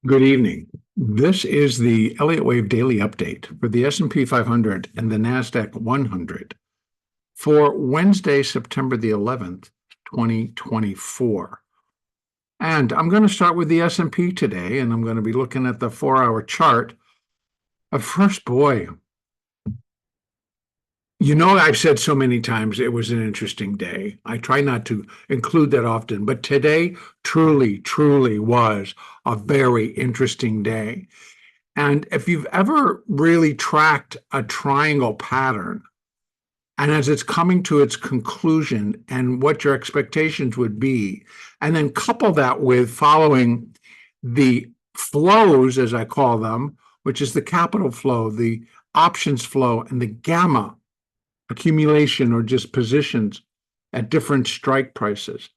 Good evening. This is the Elliott Wave Daily Update for the S&P 500 and the NASDAQ 100 for Wednesday, September the 11th, 2024. And I'm going to start with the S&P today, and I'm going to be looking at the 4-hour chart. First, boy, you know, I've said so many times it was an interesting day. I try not to include that often, but today truly was a very interesting day. And if you've ever really tracked a triangle pattern, and as it's coming to its conclusion and what your expectations would be, and then couple that with following the flows, as I call them, which is the capital flow, the options flow, and the gamma accumulation or just positions at different strike prices.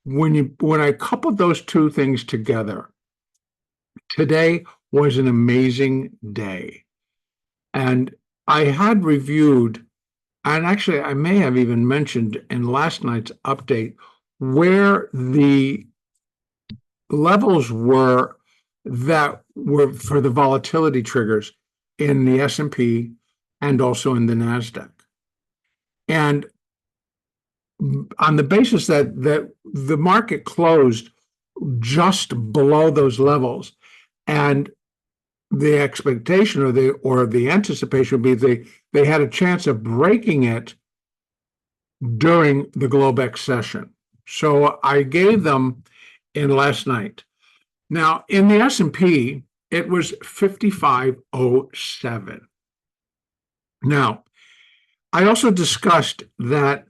When I coupled those two things together, today was an amazing day. And I had reviewed, and actually I may have even mentioned in last night's update, where the levels were that were for the volatility triggers in the S&P and also in the NASDAQ. And on the basis that the market closed just below those levels, and the expectation or the anticipation would be they had a chance of breaking it during the Globex session. So I gave them in last night. Now in the S&P, it was 5507. Now, I also discussed that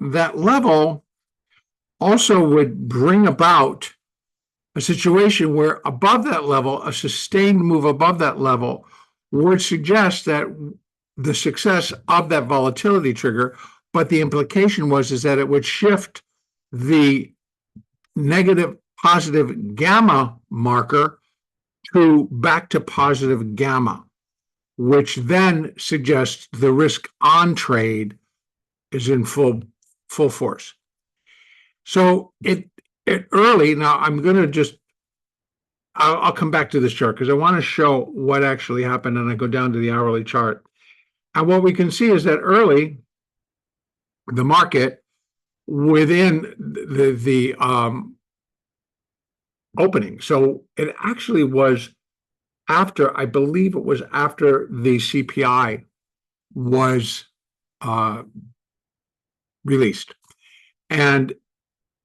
level also would bring about a situation where above that level, a sustained move above that level would suggest that the success of that volatility trigger, but the implication is that it would shift the negative positive gamma marker back to positive gamma, which then suggests the risk on trade is in full force. So it early, now I'm going to just, I'll come back to this chart because I want to show what actually happened, and I go down to the hourly chart. And what we can see is that early, the market within the opening, so it actually was after, I believe it was after the CPI was released. And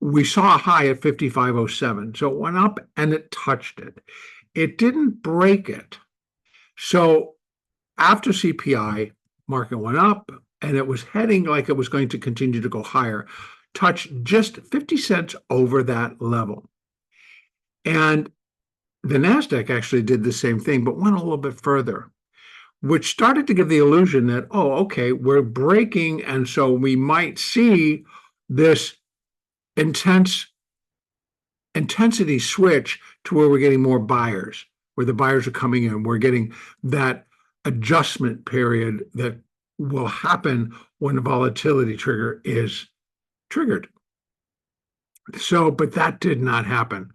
we saw a high at 5507. So it went up and it touched it. It didn't break it. So after CPI, market went up and it was heading like it was going to continue to go higher, touched just 50 cents over that level. And the NASDAQ actually did the same thing, but went a little bit further, which started to give the illusion that, oh, okay, we're breaking, and so we might see this intensity switch to where we're getting more buyers, where the buyers are coming in. We're getting that adjustment period that will happen when the volatility trigger is triggered. So, but that did not happen.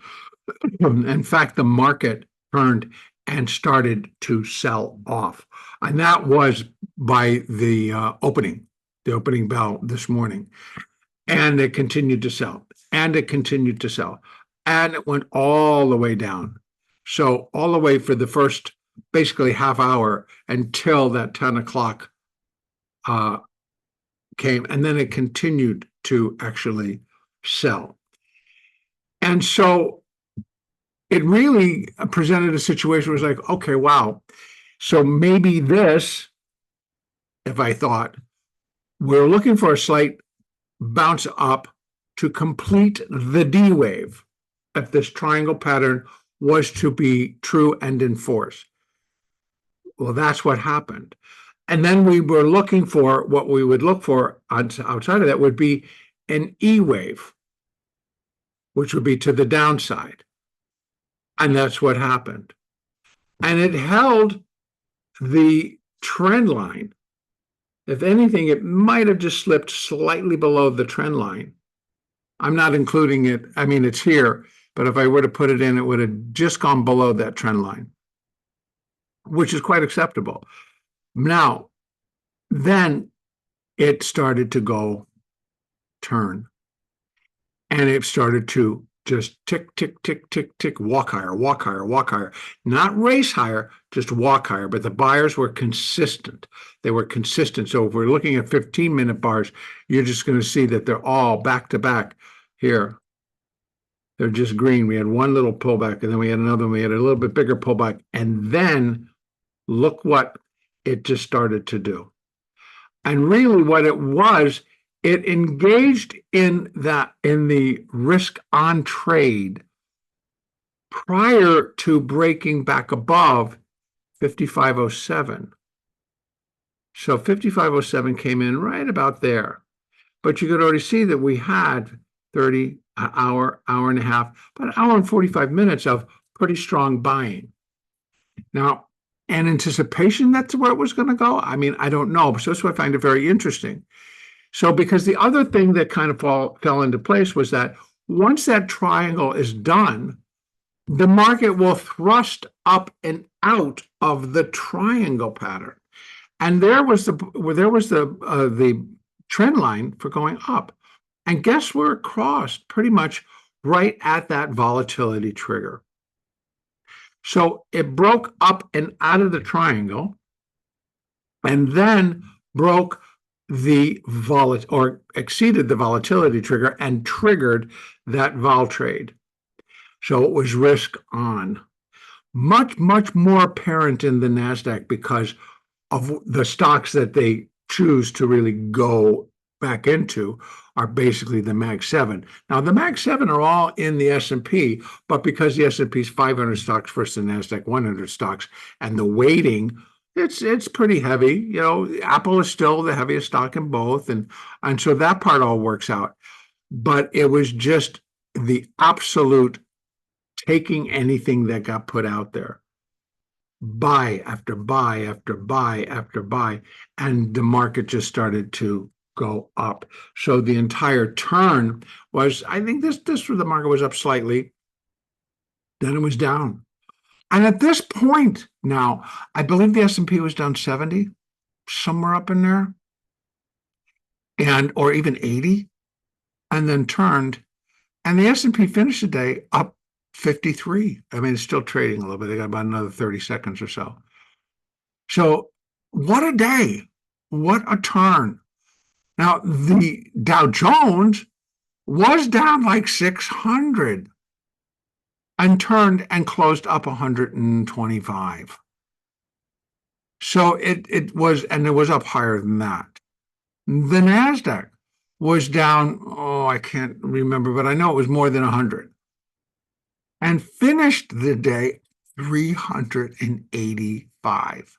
In fact, the market turned and started to sell off. And that was by the opening bell this morning. And it continued to sell, and it continued to sell, and it went all the way down. So all the way for the first basically half hour until that 10 o'clock came, and then it continued to actually sell. And so it really presented a situation where it was like, okay, wow. So maybe this, if I thought, we're looking for a slight bounce up to complete the D wave, if this triangle pattern was to be true and in force. Well, that's what happened. And then we were looking for, what we would look for outside of that would be an E wave, which would be to the downside. And that's what happened. And it held the trend line. If anything, it might have just slipped slightly below the trend line. I'm not including it. I mean, it's here, but if I were to put it in, it would have just gone below that trend line, which is quite acceptable. Now, then it started to go turn, and it started to just tick, tick, tick, tick, tick, walk higher, walk higher, walk higher. Not race higher, just walk higher. But the buyers were consistent. They were consistent. So if we're looking at 15-minute bars, you're just going to see that they're all back to back here. They're just green. We had one little pullback, and then we had another one. We had a little bit bigger pullback. And then look what it just started to do. And really what it was, it engaged in the risk on trade prior to breaking back above 5507. So 5507 came in right about there. But you could already see that we had 30, an hour, hour and a half, about an hour and 45 minutes of pretty strong buying. Now, in anticipation that's where it was going to go, I mean, I don't know. So that's why I find it very interesting. So because the other thing that kind of fell into place was that once that triangle is done, the market will thrust up and out of the triangle pattern. And there was the trend line for going up. And guess where it crossed? Pretty much right at that volatility trigger. So it broke up and out of the triangle and then broke the or exceeded the volatility trigger and triggered that vol trade. So it was risk on. Much, much more apparent in the NASDAQ because of the stocks that they choose to really go back into are basically the Mag 7. Now, the Mag 7 are all in the S&P, but because the S&P is 500 stocks versus the NASDAQ 100 stocks, and the weighting, it's pretty heavy. You know, Apple is still the heaviest stock in both, and so that part all works out. But it was just the absolute taking anything that got put out there. Buy after buy after buy after buy, and the market just started to go up. So the entire turn was, I think this the market was up slightly, then it was down. And at this point now, I believe the S&P was down 70, somewhere up in there, and or even 80, and then turned, and the S&P finished the day up 53. I mean, it's still trading a little bit. They got about another 30 seconds or so. So what a day. What a turn. Now, the Dow Jones was down like 600 and turned and closed up 125. So it was, and it was up higher than that. The NASDAQ was down, I can't remember, but I know it was more than 100. And finished the day 385.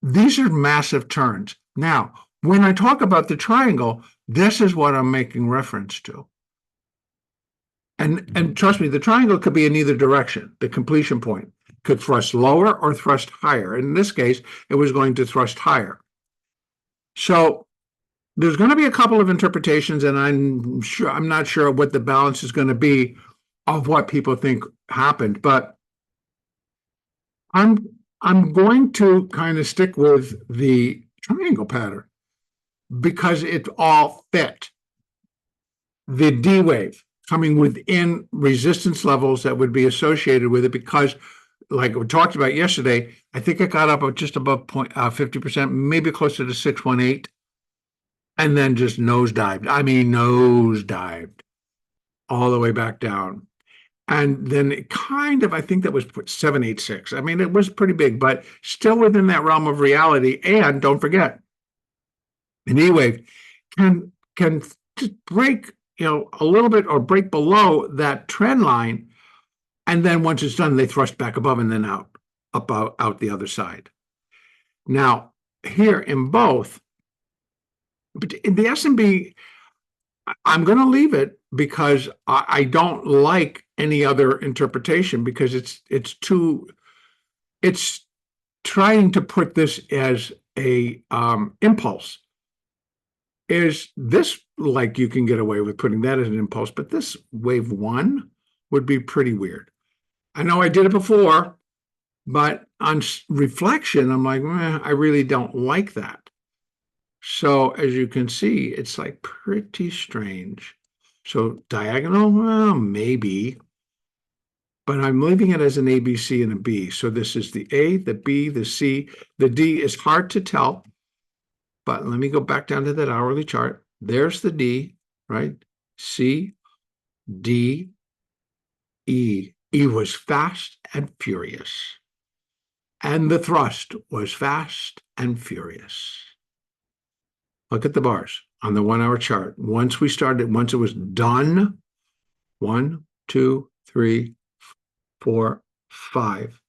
These are massive turns. Now, when I talk about the triangle, this is what I'm making reference to. And trust me, the triangle could be in either direction. The completion point could thrust lower or thrust higher. In this case, it was going to thrust higher. So there's going to be a couple of interpretations, and I'm not sure what the balance is going to be of what people think happened, but I'm going to kind of stick with the triangle pattern because it all fit. The D wave coming within resistance levels that would be associated with it, because like we talked about yesterday, I think it got up just above 50%, maybe closer to 618, and then just nosedived. I mean, nosedived all the way back down. And then it kind of, I think that was 786. I mean, it was pretty big, but still within that realm of reality. And don't forget, an E wave can just break, a little bit or break below that trend line. And then once it's done, they thrust back above and then out the other side. Now, here in both, but in the S&P, I'm going to leave it because I don't like any other interpretation, because it's trying to put this as a impulse. Is this like you can get away with putting that as an impulse, but this wave one would be pretty weird. I know I did it before, but on reflection, I'm like, I really don't like that. So as you can see, it's like pretty strange. So diagonal, well, maybe, but I'm leaving it as an A, B, C, and a B. So this is the A, the B, the C. The D is hard to tell, but let me go back down to that hourly chart. There's the D, right? C, D, E. E was fast and furious. And the thrust was fast and furious. Look at the bars on the 1 hour chart. Once it was done, 1, 2, 3, 4, 5.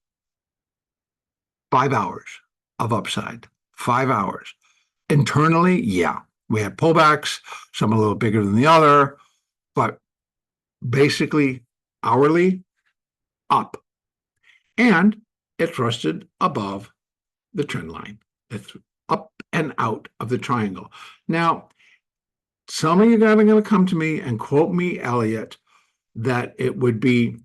5 hours of upside. 5 hours. Internally, yeah, we had pullbacks, some a little bigger than the other, but basically hourly up. And it thrusted above the trend line. It's up and out of the triangle. Now, some of you guys are going to come to me and quote me, Elliott, that it would be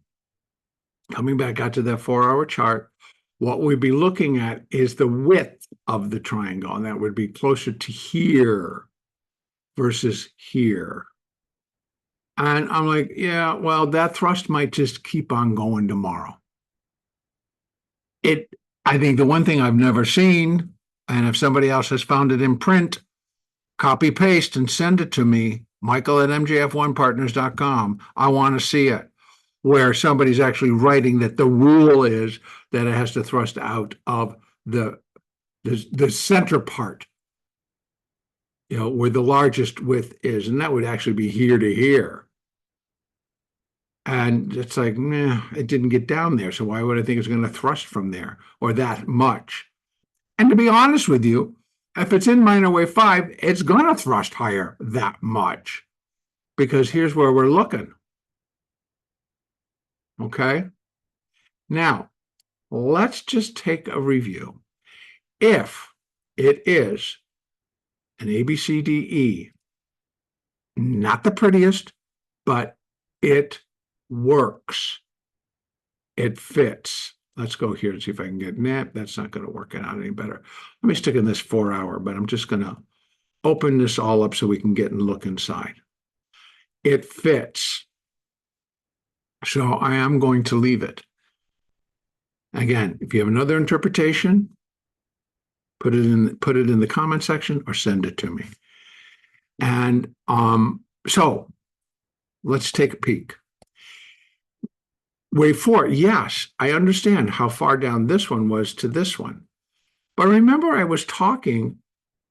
coming back out to that 4 hour chart. What we'd be looking at is the width of the triangle, and that would be closer to here versus here. And I'm like, yeah, well, that thrust might just keep on going tomorrow. I think the one thing I've never seen, and if somebody else has found it in print, copy paste and send it to me, michael@mjf1partners.com. I want to see it, where somebody's actually writing that the rule is that it has to thrust out of the center part, where the largest width is, and that would actually be here to here. And it's like, it didn't get down there, so why would I think it's going to thrust from there or that much? And to be honest with you, if it's in minor wave 5, it's going to thrust higher that much, because here's where we're looking. Okay? Now, let's just take a review. If it is an ABCDE, not the prettiest, but it works. It fits. Let's go here and see if I can get, that's not going to work out any better. Let me stick in this 4 hour, but I'm just going to open this all up so we can get and look inside. It fits. So I am going to leave it. Again, if you have another interpretation, put it in the comment section or send it to me. And so let's take a peek. Wave 4, yes, I understand how far down this one was to this one. But remember, I was talking,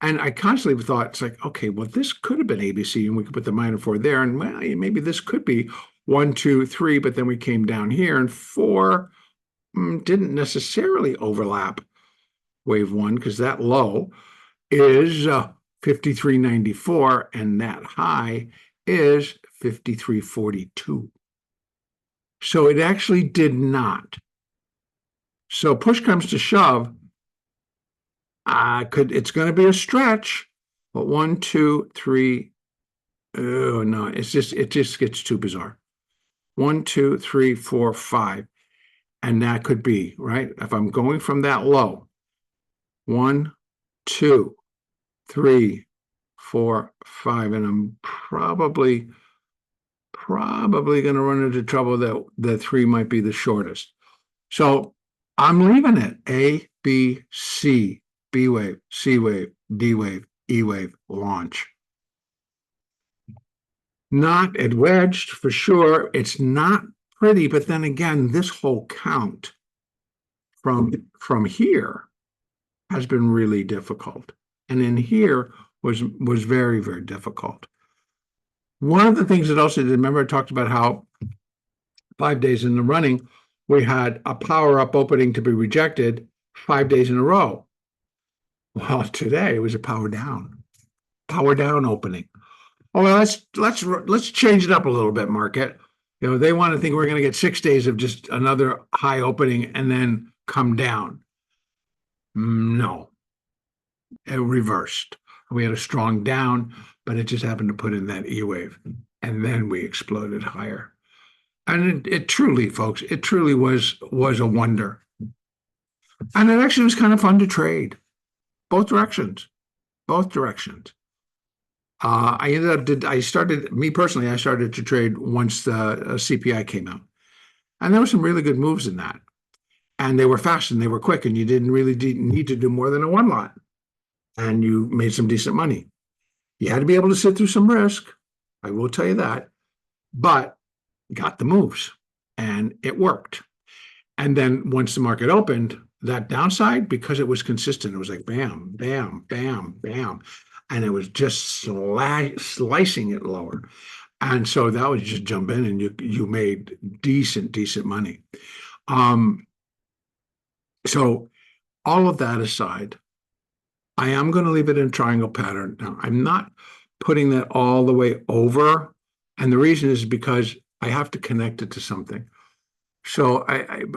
and I constantly thought, it's like, okay, well, this could have been ABC, and we could put the minor 4 there, and well, maybe this could be 1, 2, 3, but then we came down here, and 4 didn't necessarily overlap wave 1, because that low is 53.94, and that high is 53.42. So it actually did not. So push comes to shove, it's going to be a stretch, but 1, 2, 3. Oh no, it just gets too bizarre. 1, 2, 3, 4, 5, and that could be right. If I'm going from that low, 1, 2, 3, 4, 5, and I'm probably going to run into trouble that the 3 might be the shortest. So I'm leaving it A, B, C, B wave, C wave, D wave, E wave, launch. Not at wedged for sure. It's not pretty, but then again, this whole count from here has been really difficult. And in here was very, very difficult. One of the things that also, remember I talked about how 5 days in the running, we had a power up opening to be rejected 5 days in a row. Well, today it was a power down opening. Oh, well, let's change it up a little bit, market. They want to think we're going to get 6 days of just another high opening and then come down. No, it reversed. We had a strong down, but it just happened to put in that E wave, and then we exploded higher. And it truly, folks, it truly was a wonder. And it actually was kind of fun to trade. Both directions. Both directions. I ended up I started, me personally, I started to trade once the CPI came out. And there were some really good moves in that. And they were fast and they were quick, and you didn't really need to do more than a one lot. And you made some decent money. You had to be able to sit through some risk. I will tell you that. But got the moves and it worked. And then once the market opened, that downside, because it was consistent, it was like bam, bam, bam, bam. And it was just slicing it lower. And so that was just jump in and you made decent money. So all of that aside, I am going to leave it in a triangle pattern. Now, I'm not putting that all the way over. And the reason is because I have to connect it to something. So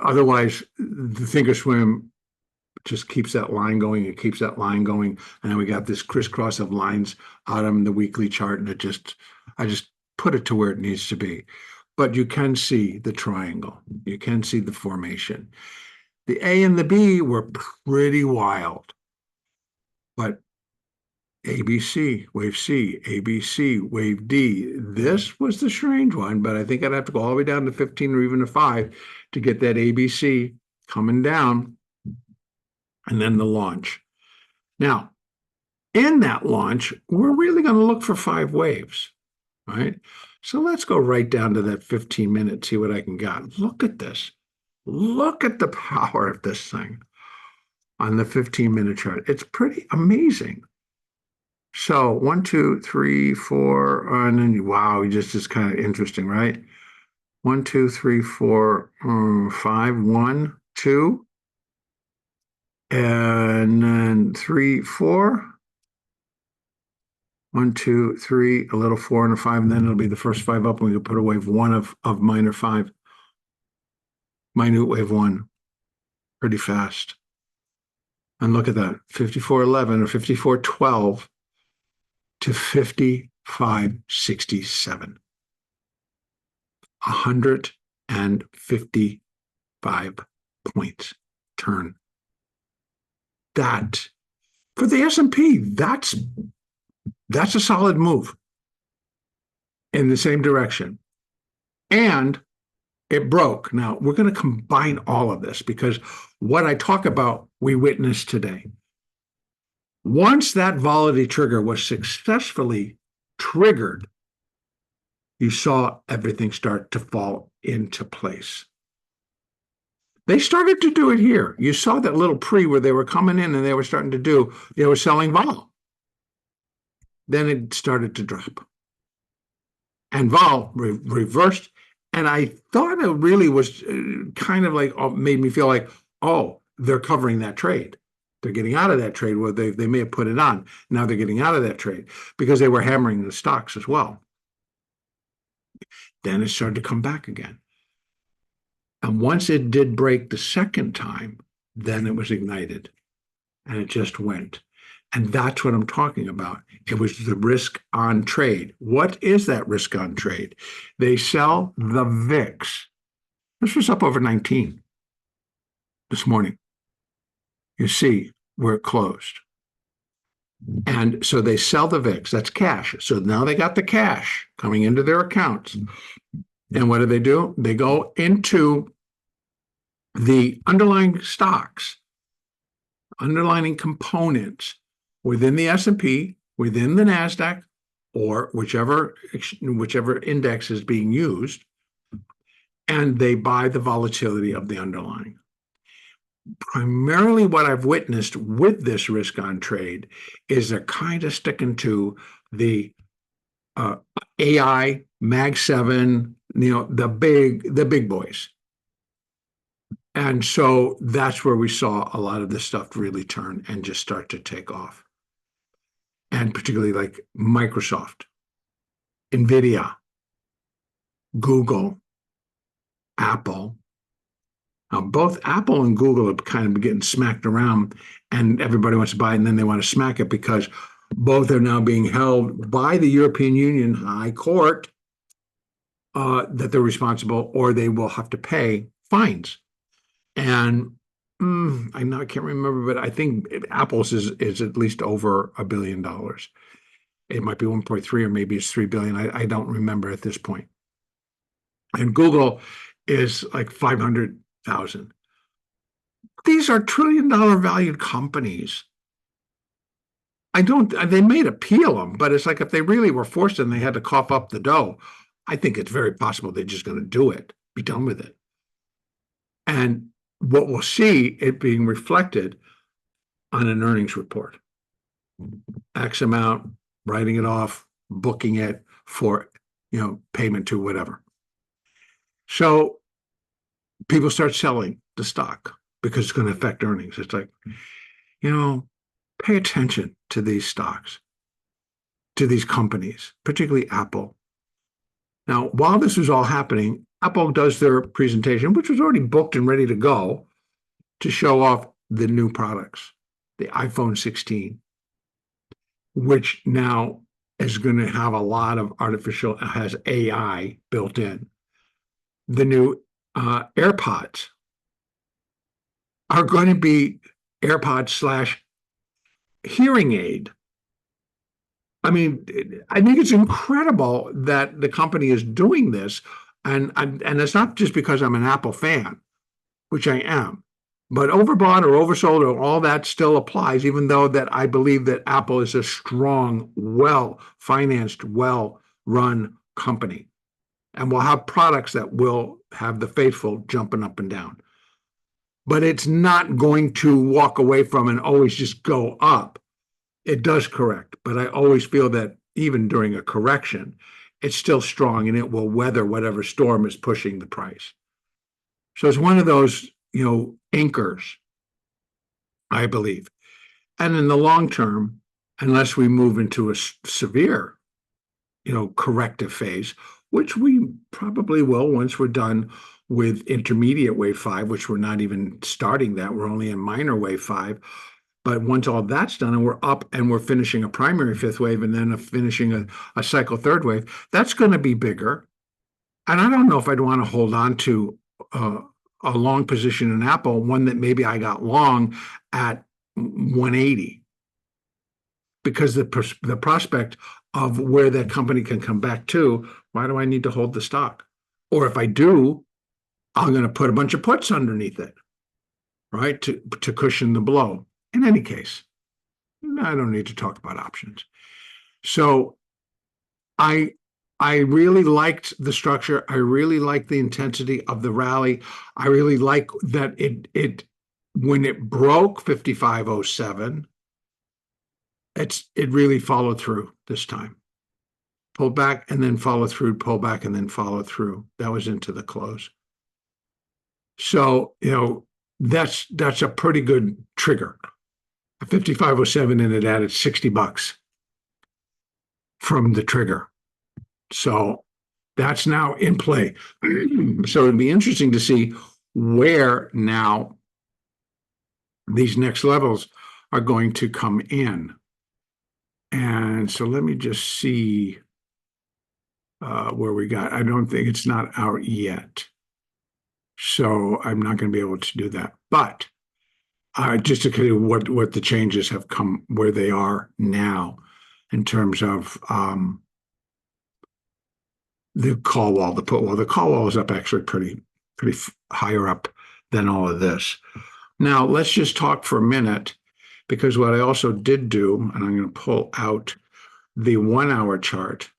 otherwise, the thinkorswim just keeps that line going. It keeps that line going. And then we got this crisscross of lines out on the weekly chart. And I just put it to where it needs to be. But you can see the triangle. You can see the formation. The A and the B were pretty wild. But ABC, wave C, ABC, wave D. This was the strange one, but I think I'd have to go all the way down to 15 or even to 5 to get that ABC coming down, and then the launch. Now, in that launch, we're really going to look for 5 waves, right? So let's go right down to that 15-minute, see what I can get. Look at this. Look at the power of this thing on the 15-minute chart. It's pretty amazing. So 1, 2, 3, 4, and then wow, just is kind of interesting, right? 1, 2, 3, 4, 5, 1, 2, and then 3, 4. 1, 2, 3, a little 4 and a 5, and then it'll be the first 5 up, and we can put a wave 1 of minor 5. Minute wave 1. Pretty fast. And look at that, 54.11 or 54.12 to 55.67. 155 points turn. That, for the S&P, that's a solid move in the same direction. And it broke. Now, we're going to combine all of this because what I talk about, we witnessed today. Once that volatility trigger was successfully triggered, you saw everything start to fall into place. They started to do it here. You saw that little pre where they were coming in and they were starting to do, they were selling vol. Then it started to drop. And vol reversed. And I thought it really was kind of like, made me feel like, oh, they're covering that trade. They're getting out of that trade. Well, they may have put it on. Now they're getting out of that trade because they were hammering the stocks as well. Then it started to come back again. And once it did break the second time, then it was ignited. And it just went. And that's what I'm talking about. It was the risk on trade. What is that risk on trade? They sell the VIX. This was up over 19 this morning. You see where it closed. And so they sell the VIX. That's cash. So now they got the cash coming into their accounts. And what do? They go into the underlying stocks, underlying components within the S&P, within the NASDAQ, or whichever index is being used, and they buy the volatility of the underlying. Primarily what I've witnessed with this risk on trade is they're kind of sticking to the AI, Mag 7, the big boys. And so that's where we saw a lot of this stuff really turn and just start to take off. And particularly like Microsoft, NVIDIA, Google, Apple. Now, both Apple and Google are kind of getting smacked around, and everybody wants to buy it, and then they want to smack it because both are now being held by the European Union High Court that they're responsible, or they will have to pay fines. And I can't remember, but I think Apple's is at least over $1 billion. It might be 1.3, or maybe it's 3 billion. I don't remember at this point. And Google is like 500,000. These are trillion-dollar valued companies. They may appeal them, but it's like if they really were forced and they had to cough up the dough, I think it's very possible they're just going to do it, be done with it. And what we'll see it being reflected on an earnings report. X amount, writing it off, booking it for, payment to whatever. So people start selling the stock because it's going to affect earnings. It's like, pay attention to these stocks, to these companies, particularly Apple. Now, while this was all happening, Apple does their presentation, which was already booked and ready to go, to show off the new products, the iPhone 16, which now is going to have a lot of has AI built in. The new AirPods are going to be AirPods / hearing aid. I mean, I think it's incredible that the company is doing this. And it's not just because I'm an Apple fan, which I am, but overbought or oversold or all that still applies, even though that I believe that Apple is a strong, well-financed, well-run company and will have products that will have the faithful jumping up and down. But it's not going to walk away from and always just go up. It does correct, but I always feel that even during a correction, it's still strong and it will weather whatever storm is pushing the price. So it's one of those, anchors, I believe. And in the long term, unless we move into a severe, corrective phase, which we probably will once we're done with intermediate wave 5, which we're not even starting that. We're only in minor wave 5. But once all that's done and we're up and we're finishing a primary fifth wave and then finishing a cycle third wave, that's going to be bigger. And I don't know if I'd want to hold on to a long position in Apple, one that maybe I got long at 180, because the prospect of where that company can come back to, why do I need to hold the stock? Or if I do, I'm going to put a bunch of puts underneath it, right, to cushion the blow. In any case, I don't need to talk about options. So I really liked the structure. I really liked the intensity of the rally. I really like that it when it broke 5507, it really followed through this time. Pull back and then follow through, pull back and then follow through. That was into the close. So, that's a pretty good trigger. 5507, and it added $60 from the trigger. So that's now in play. So it'd be interesting to see where now these next levels are going to come in. And so let me just see where we got. I don't think it's not out yet. So I'm not going to be able to do that. But just to tell you what the changes have come, where they are now in terms of the call wall, the put wall. The call wall is up actually pretty higher up than all of this. Now, let's just talk for a minute, because what I also did do, and I'm going to pull out the 1 hour chart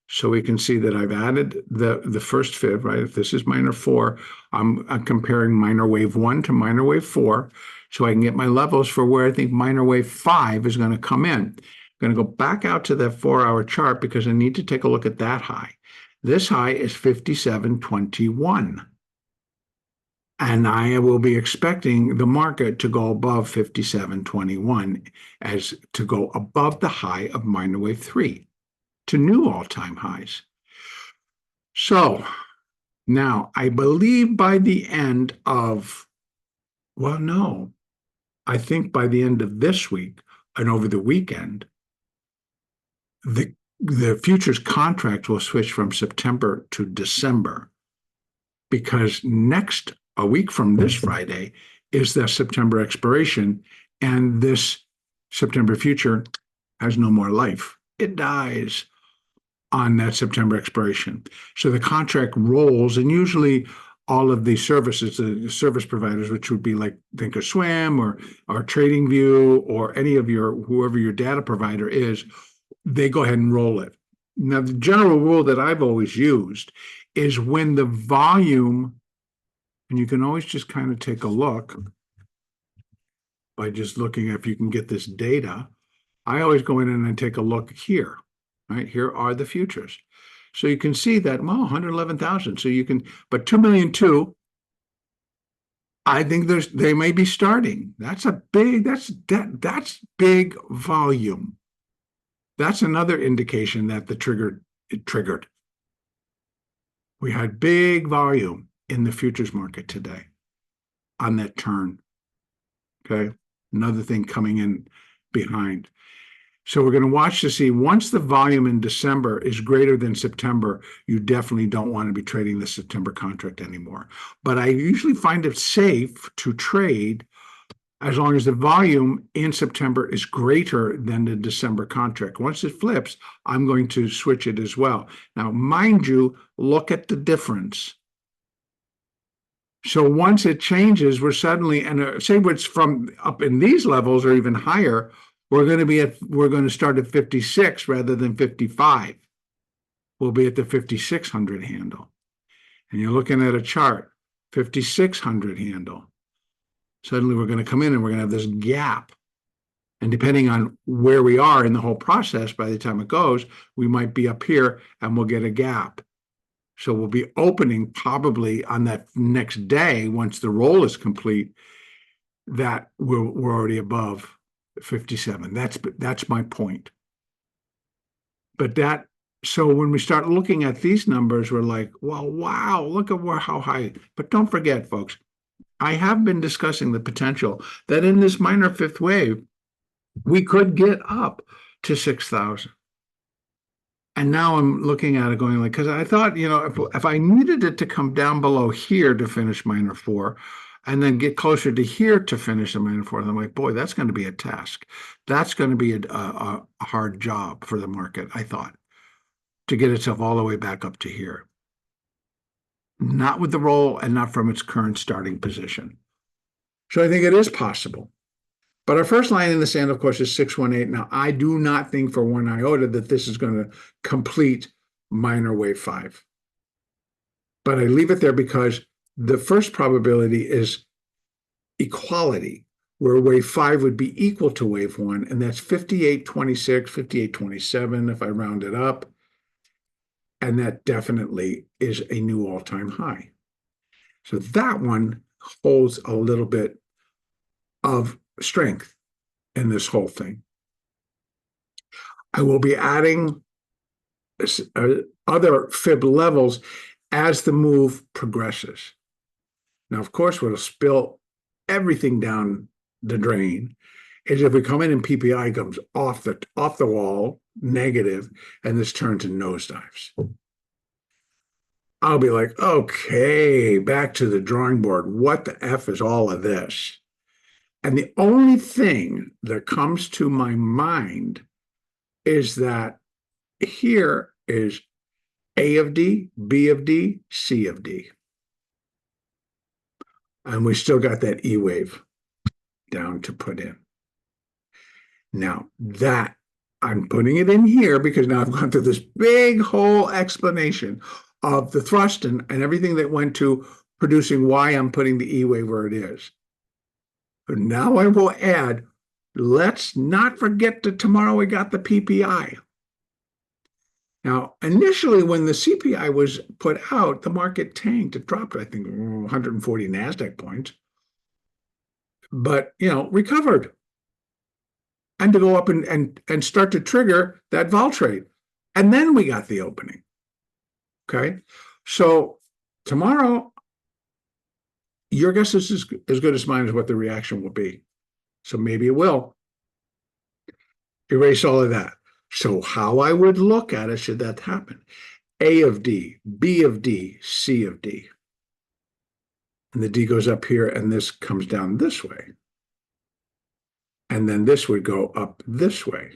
so we can see that I've added the first fib, right? If this is minor 4, I'm comparing minor wave 1 to minor wave 4, so I can get my levels for where I think minor wave 5 is going to come in. I'm going to go back out to that 4 hour chart because I need to take a look at that high. This high is 57.21. And I will be expecting the market to go above 57.21, as to go above the high of minor wave 3 to new all-time highs. So now I believe by the end of, well, no, I think by the end of this week and over the weekend, the futures contract will switch from September to December because a week from this Friday is the September expiration, and this September future has no more life. It dies on that September expiration. So the contract rolls, and usually all of the services, the service providers, which would be like Thinkorswim or TradingView or any of whoever your data provider is, they go ahead and roll it. Now, the general rule that I've always used is when the volume, and you can always just kind of take a look by just looking if you can get this data. I always go in and I take a look here, right? Here are the futures. So you can see that, well, 111,000. So you can, but 2,000,002, I think they may be starting. That's big volume. That's another indication that it triggered. We had big volume in the futures market today on that turn. Okay. Another thing coming in behind. So we're going to watch to see once the volume in December is greater than September, you definitely don't want to be trading the September contract anymore. But I usually find it safe to trade as long as the volume in September is greater than the December contract. Once it flips, I'm going to switch it as well. Now, mind you, look at the difference. So once it changes, we're suddenly, and say it's from up in these levels or even higher, we're going to start at 56 rather than 55. We'll be at the 5,600 handle. And you're looking at a chart, 5,600 handle. Suddenly we're going to come in and we're going to have this gap. And depending on where we are in the whole process, by the time it goes, we might be up here and we'll get a gap. So we'll be opening probably on that next day, once the roll is complete, that we're already above 57. That's my point. But so when we start looking at these numbers, we're like, well, wow, look at how high. But don't forget, folks, I have been discussing the potential that in this minor fifth wave, we could get up to 6,000. And now I'm looking at it going like, because I thought, if I needed it to come down below here to finish minor four, and then get closer to here to finish the minor four, I'm like, boy, that's going to be a task. That's going to be a hard job for the market, I thought, to get itself all the way back up to here. Not with the roll and not from its current starting position. So I think it is possible. But our first line in the sand, of course, is 618. Now, I do not think for one iota that this is going to complete minor wave 5. But I leave it there because the first probability is equality, where wave 5 would be equal to wave 1, and that's 58.26, 58.27 if I round it up. And that definitely is a new all-time high. So that one holds a little bit of strength in this whole thing. I will be adding other fib levels as the move progresses. Now, of course, what'll spill everything down the drain is if we come in and PPI comes off the wall, negative, and this turns in nosedives. I'll be like, okay, back to the drawing board. What the F is all of this? And the only thing that comes to my mind is that here is A of D, B of D, C of D. And we still got that E wave down to put in. Now that I'm putting it in here because now I've gone through this big whole explanation of the thrust and everything that went to producing why I'm putting the E wave where it is. But now I will add, let's not forget that tomorrow we got the PPI. Now, initially when the CPI was put out, the market tanked. It dropped, I think, 140 NASDAQ points. But, recovered. And to go up and start to trigger that vol trade. And then we got the opening. Okay? So tomorrow, your guess is as good as mine as what the reaction will be. So maybe it will erase all of that. So how I would look at it should that happen? A of D, B of D, C of D. And the D goes up here and this comes down this way. And then this would go up this way.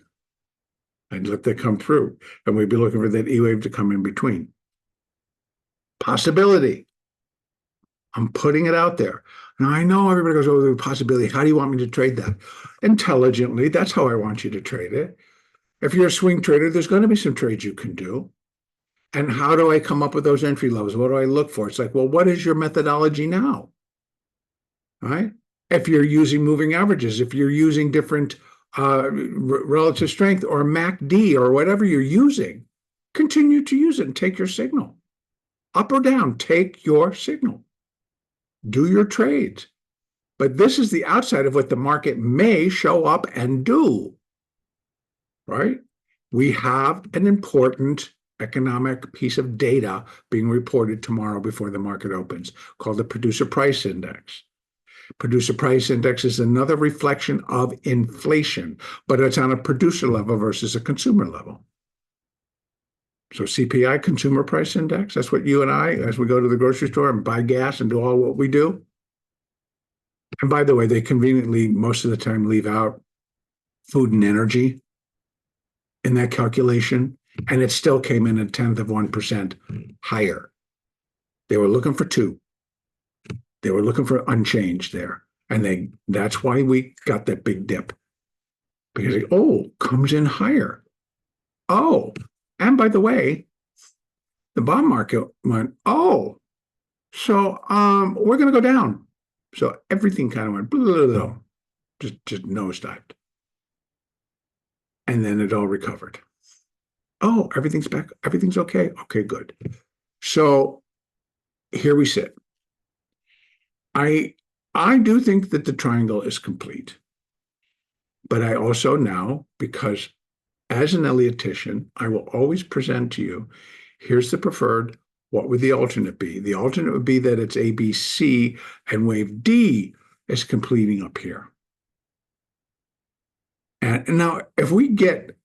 I'd let that come through. And we'd be looking for that E wave to come in between. Possibility. I'm putting it out there. Now, I know everybody goes, oh, the possibility. How do you want me to trade that? Intelligently, that's how I want you to trade it. If you're a swing trader, there's going to be some trades you can do. And how do I come up with those entry levels? What do I look for? It's like, well, what is your methodology now? Right? If you're using moving averages, if you're using different relative strength or MACD or whatever you're using, continue to use it and take your signal. Up or down, take your signal. Do your trades. But this is the outside of what the market may show up and do, right? We have an important economic piece of data being reported tomorrow before the market opens called the Producer Price Index. Producer Price Index is another reflection of inflation, but it's on a producer level versus a consumer level. So CPI, Consumer Price Index, that's what you and I, as we go to the grocery store and buy gas and do all what we do. And by the way, they conveniently, most of the time, leave out food and energy in that calculation, and it still came in 0.1% higher. They were looking for 2. They were looking for unchanged there. And that's why we got that big dip. Because, comes in higher. Oh, and by the way, the bond market went, so we're going to go down. So everything kind of went, blah, blah, blah, just nosedived. And then it all recovered. Oh, everything's back. Everything's okay. Okay, good. So here we sit. I do think that the triangle is complete. But I also now, because as an Elliottician, I will always present to you, here's the preferred, what would the alternate be? The alternate would be that it's ABC and wave D is completing up here. And now, if we get,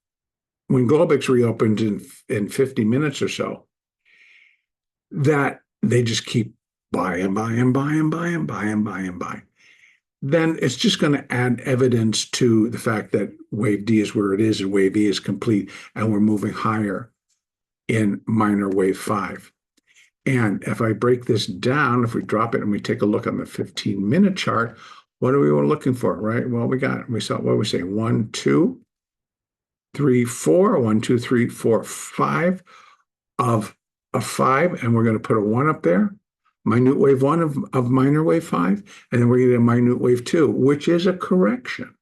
when Globex reopens in 50 minutes or so, that they just keep buy and buy and buy and buy and buy and buy and buy, then it's just going to add evidence to the fact that wave D is where it is and wave E is complete, and we're moving higher in minor wave 5. And if I break this down, if we drop it and we take a look on the 15-minute chart, what are we looking for, right? Well, we saw, what we say, 1, 2, 3, 4, 1, 2, 3, 4, 5 of a 5, and we're going to put a 1 up there. Minute wave 1 of minor wave 5, and then we're going to get a minute wave 2, which is a correction.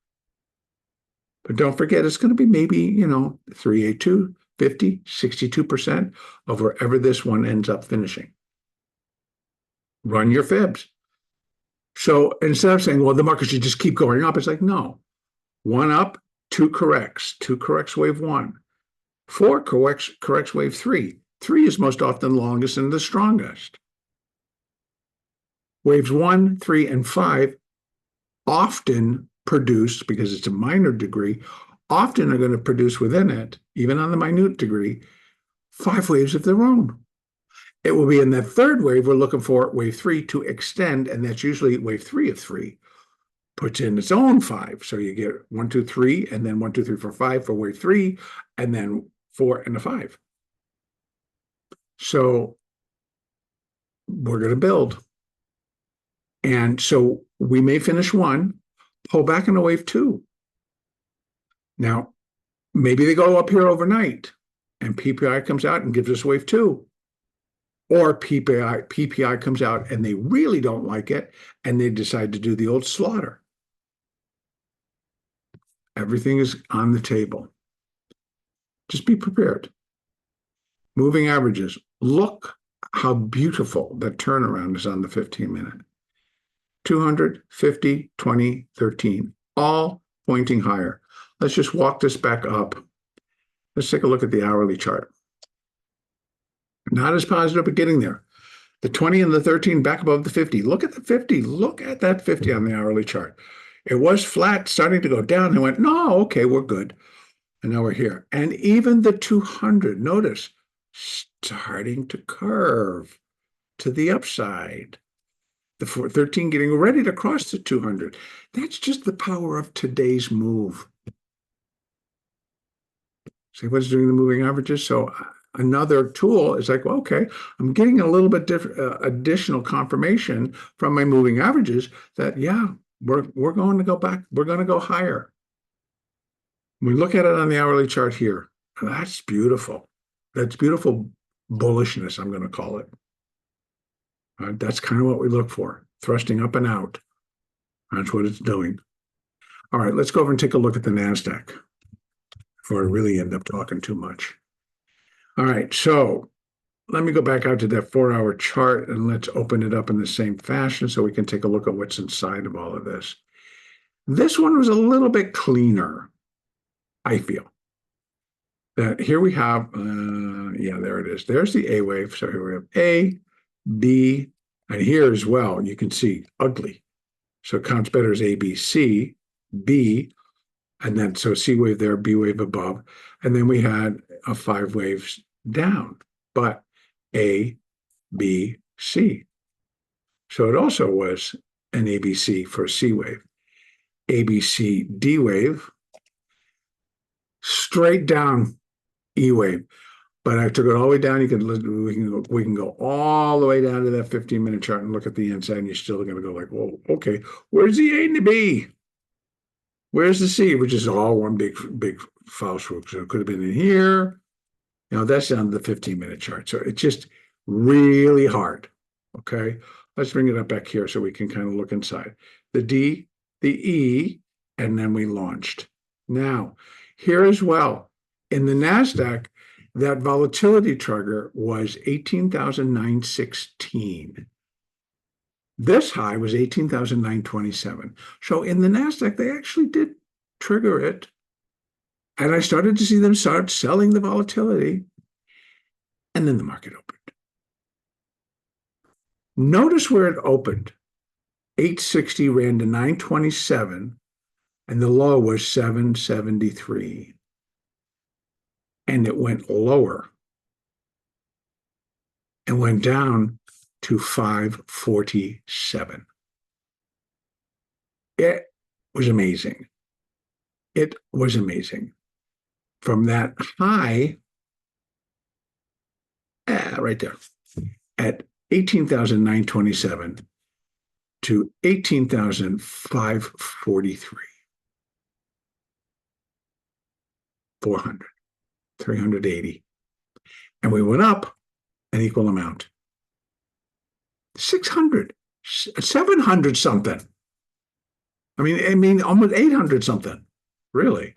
But don't forget, it's going to be maybe, 382, 50, 62% of wherever this one ends up finishing. Run your fibs. So instead of saying, well, the market should just keep going up, it's like, no. 1 up, 2 corrects. 2 corrects wave 1. 4 corrects wave 3. 3 is most often longest and the strongest. Waves 1, 3, and 5 often produce, because it's a minor degree, often are going to produce within it, even on the minute degree, 5 waves of their own. It will be in that third wave we're looking for wave 3 to extend, and that's usually wave 3 of 3 puts in its own 5. So you get 1, 2, 3, and then 1, 2, 3, 4, 5 for wave 3, and then 4 and a 5. So we're going to build. And so we may finish 1, pull back into wave 2. Now, maybe they go up here overnight and PPI comes out and gives us wave 2. Or PPI comes out and they really don't like it and they decide to do the old slaughter. Everything is on the table. Just be prepared. Moving averages. Look how beautiful that turnaround is on the 15-minute. 200, 50, 20, 13, all pointing higher. Let's just walk this back up. Let's take a look at the hourly chart. Not as positive, but getting there. The 20 and the 13 back above the 50. Look at the 50. Look at that 50 on the hourly chart. It was flat, starting to go down. They went, no, okay, we're good. And now we're here. And even the 200, notice, starting to curve to the upside. The 13 getting ready to cross the 200. That's just the power of today's move. See what's doing the moving averages? So another tool is like, well, okay, I'm getting a little bit different, additional confirmation from my moving averages that, yeah, we're going to go back. We're going to go higher. We look at it on the hourly chart here. That's beautiful. That's beautiful bullishness, I'm going to call it. That's kind of what we look for, thrusting up and out. That's what it's doing. All right, let's go over and take a look at the NASDAQ before I really end up talking too much. All right, so let me go back out to that 4-hour chart and let's open it up in the same fashion so we can take a look at what's inside of all of this. This one was a little bit cleaner, I feel. That here we have, yeah, there it is. There's the A wave. So here we have A, B, and here as well, you can see ugly. So it counts better as A, B, C, B, and then so C wave there, B wave above. And then we had a 5 waves down, but A, B, C. So it also was an ABC for a C wave. ABC, D wave, straight down E wave. But I took it all the way down. We can go all the way down to that 15-minute chart and look at the inside, and you're still going to go like, whoa, okay, where's the A and the B? Where's the C? Which is all one big foul swoop. So it could have been in here. That's on the 15-minute chart. So it's just really hard. Okay, let's bring it up back here so we can kind of look inside. The D, the E, and then we launched. Now, here as well, in the NASDAQ, that volatility trigger was 18,916. This high was 18,927. So in the NASDAQ, they actually did trigger it. And I started to see them start selling the volatility. And then the market opened. Notice where it opened. 860 ran to 927, and the low was 773. And it went lower and went down to 547. It was amazing. It was amazing. From that high, right there, at 18,927 to 18,543. 400. 380. And we went up an equal amount. 600, 700 something. I mean, almost 800 something, really.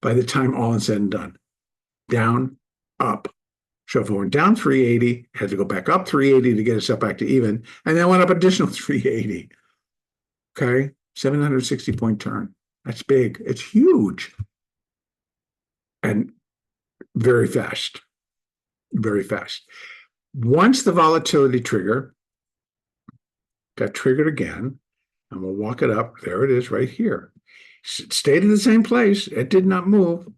By the time all is said and done. Down, up. So if we went down 380, had to go back up 380 to get us up back to even, and then went up additional 380. Okay, 760-point turn. That's big. It's huge. And very fast, very fast. Once the volatility trigger got triggered again, and we'll walk it up. There it is right here. It stayed in the same place. It did not move.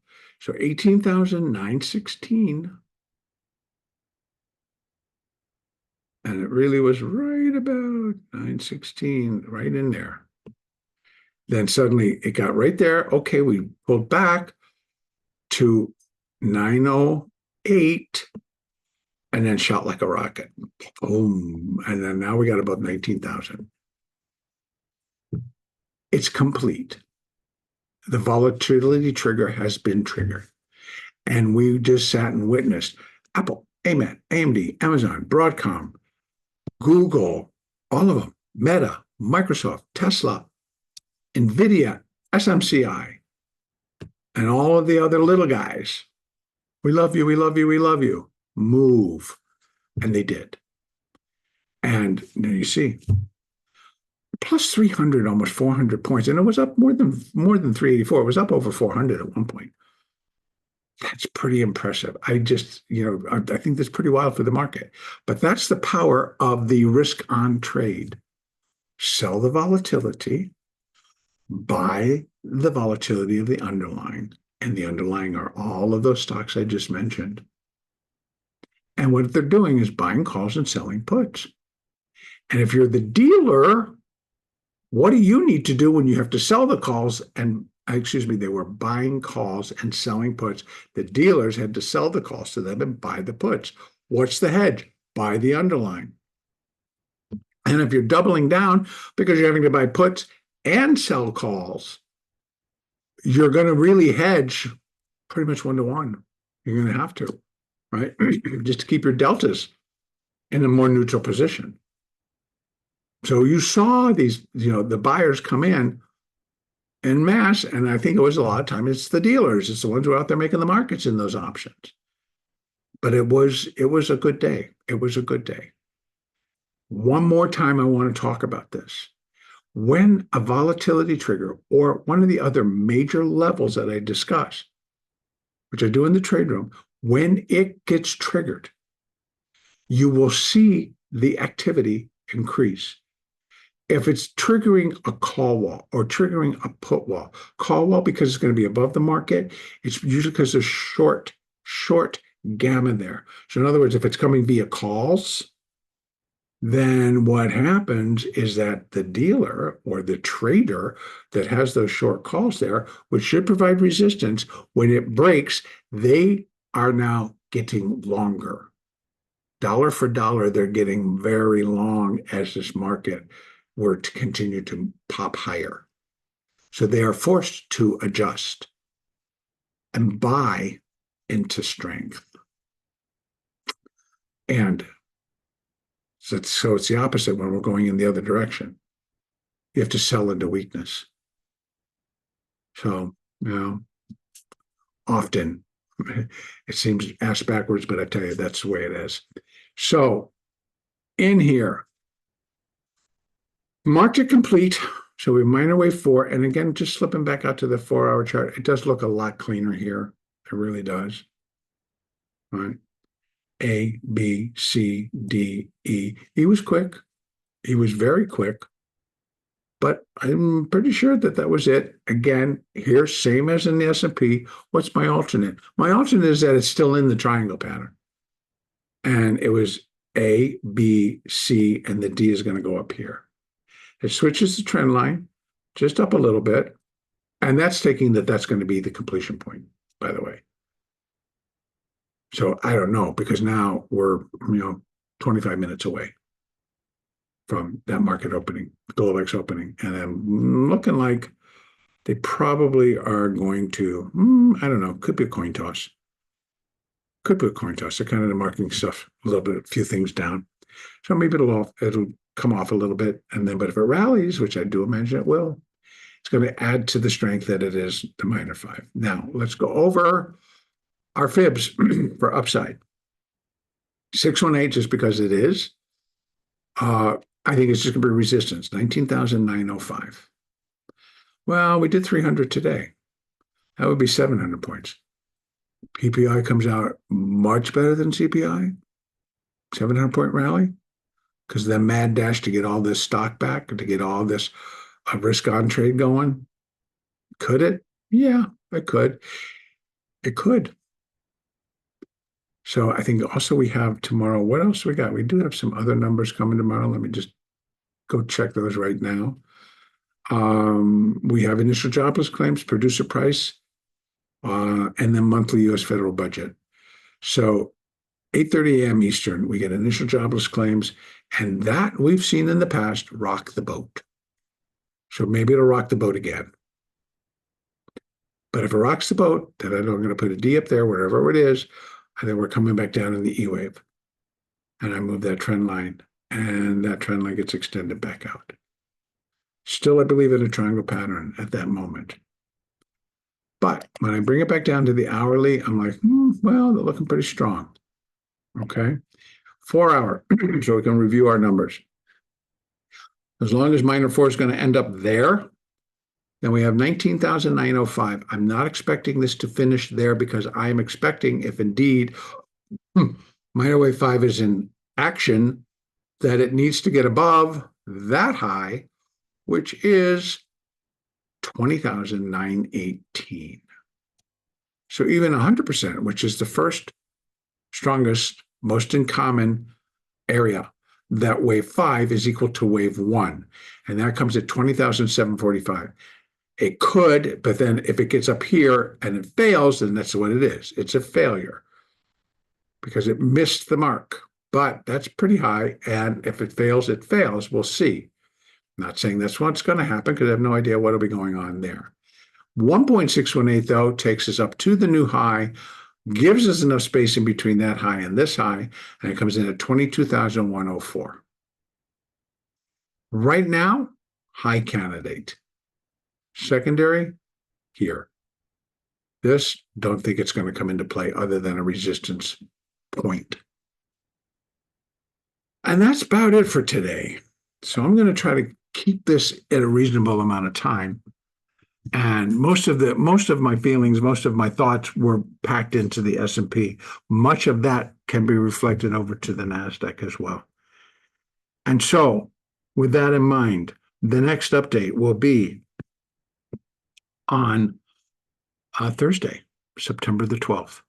So 18,916. And it really was right about 916, right in there. Then suddenly it got right there. Okay, we pulled back to 908 and then shot like a rocket. Boom. And then now we got about 19,000. It's complete. The volatility trigger has been triggered. And we just sat and witnessed Apple, AMD, Amazon, Broadcom, Google, all of them, Meta, Microsoft, Tesla, NVIDIA, SMCI, and all of the other little guys. We love you, we love you, we love you. Move. And they did. And then you see, plus 300, almost 400 points. And it was up more than 384. It was up over 400 at one point. That's pretty impressive. I think that's pretty wild for the market. But that's the power of the risk on trade. Sell the volatility, buy the volatility of the underlying, And the underlying are all of those stocks I just mentioned. And what they're doing is buying calls and selling puts. And if you're the dealer, what do you need to do when you have to sell the calls and they were buying calls and selling puts. The dealers had to sell the calls to them and buy the puts. What's the hedge? Buy the underlying. And if you're doubling down because you're having to buy puts and sell calls, you're going to really hedge pretty much 1-to-1. You're going to have to, right? Just to keep your deltas in a more neutral position. So you saw these, the buyers come in mass, and I think it was a lot of time it's the dealers. It's the ones who are out there making the markets in those options. But it was a good day. It was a good day. One more time, I want to talk about this. When a volatility trigger or one of the other major levels that I discuss, which I do in the trade room, when it gets triggered, you will see the activity increase. If it's triggering a call wall or triggering a put wall, call wall because it's going to be above the market, it's usually because there's short gamma there. So in other words, if it's coming via calls, then what happens is that the dealer or the trader that has those short calls there, which should provide resistance, when it breaks, they are now getting longer. Dollar for dollar, they're getting very long as this market were to continue to pop higher. So they are forced to adjust and buy into strength. And so it's the opposite when we're going in the other direction. You have to sell into weakness. So, often it seems ass backwards, but I tell you, that's the way it is. So in here, market complete. So we minor wave 4. And again, just slipping back out to the 4-hour chart, it does look a lot cleaner here. It really does. All right. A, B, C, D, E. He was quick. He was very quick. But I'm pretty sure that was it. Again, here, same as in the S&P. What's my alternate? My alternate is that it's still in the triangle pattern. And it was A, B, C, and the D is going to go up here. It switches the trend line just up a little bit. And that's taking that's going to be the completion point, by the way. So I don't know, because now we're, 25 minutes away from that market opening, the Globex opening. And I'm looking like they probably are going to, I don't know, could be a coin toss. Could be a coin toss. They're kind of marking stuff a little bit, a few things down. So maybe it'll come off a little bit. And then, but if it rallies, which I do imagine it will, it's going to add to the strength that it is the minor 5. Now, let's go over our fibs for upside. 618, just because it is. I think it's just going to be resistance, 19,905. Well, we did 300 today. That would be 700 points. PPI comes out much better than CPI. 700-point rally. Because the mad dash to get all this stock back, to get all this risk-on trade going. Could it? Yeah, it could. It could. So I think also we have tomorrow, what else we got? We do have some other numbers coming tomorrow. Let me just go check those right now. We have initial jobless claims, producer price, and then monthly U.S. federal budget. So 8:30 a.m. Eastern, we get initial jobless claims, and that we've seen in the past rock the boat. So maybe it'll rock the boat again. But if it rocks the boat, then I'm going to put a D up there, wherever it is, and then we're coming back down in the E wave. And I move that trend line, and that trend line gets extended back out. Still, I believe in a triangle pattern at that moment. But when I bring it back down to the hourly, I'm like, well, they're looking pretty strong. Okay. 4-hour, so we can review our numbers. As long as minor 4 is going to end up there, then we have 19,905. I'm not expecting this to finish there, because I'm expecting, if indeed minor wave 5 is in action, that it needs to get above that high, which is 20,918. So even 100%, which is the first strongest, most in common area, that wave 5 is equal to wave 1. And that comes at 20,745. It could, but then if it gets up here and it fails, then that's what it is. It's a failure because it missed the mark. But that's pretty high. And if it fails, it fails. We'll see. I'm not saying that's what's going to happen because I have no idea what will be going on there. 1.618, though, takes us up to the new high, gives us enough space in between that high and this high, and it comes in at 22,104. Right now, high candidate. Secondary, here. This, don't think it's going to come into play other than a resistance point. And that's about it for today. So I'm going to try to keep this at a reasonable amount of time. And most of my feelings, most of my thoughts were packed into the S&P. Much of that can be reflected over to the NASDAQ as well. And so, with that in mind, the next update will be on Thursday, September the 12th.